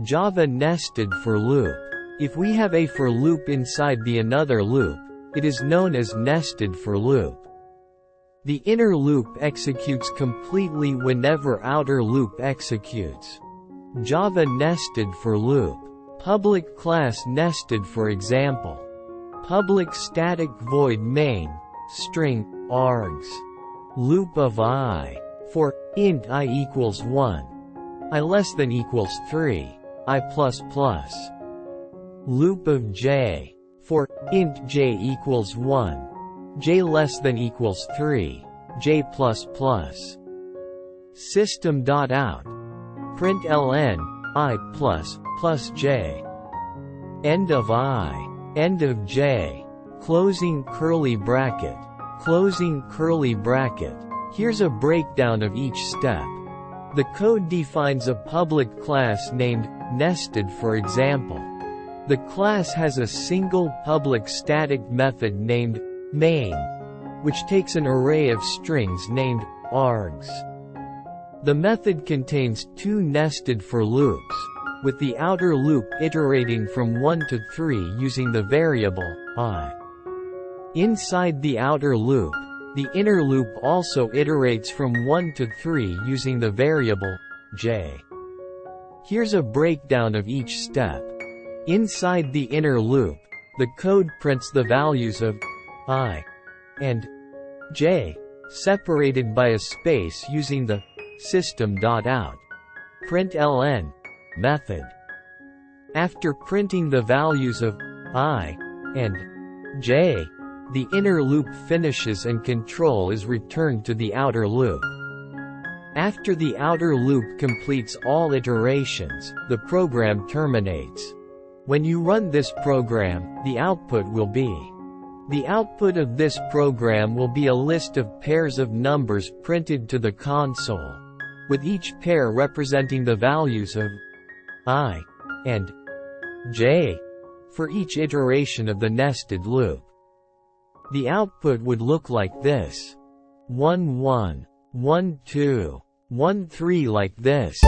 Java nested for loop. If we have a for loop inside the another loop, it is known as nested for loop. The inner loop executes completely whenever outer loop executes. Java nested for loop. Public class nested for example. Public static void main, string, args. Loop of I. For int I equals 1. I less than equals 3. I plus plus. Loop of j. For int j equals 1. J less than equals 3. J plus plus. System.out. Println I plus plus j. End of I. End of j. Closing curly bracket. Closing curly bracket. Here's a breakdown of each step. The code defines a public class named nested for example. The class has a single public static method named main, which takes an array of strings named args. The method contains two nested for loops, with the outer loop iterating from 1 to 3 using the variable I. Inside the outer loop, the inner loop also iterates from 1 to 3 using the variable j. Here's a breakdown of each step. Inside the inner loop, the code prints the values of I and j, separated by a space using the system.out println method. After printing the values of I and j, the inner loop finishes and control is returned to the outer loop. After the outer loop completes all iterations, the program terminates. When you run this program, the output will be. The output of this program will be a list of pairs of numbers printed to the console, with each pair representing the values of I and j for each iteration of the nested loop. The output would look like this. 1 1, 1 2, 1 3 like this.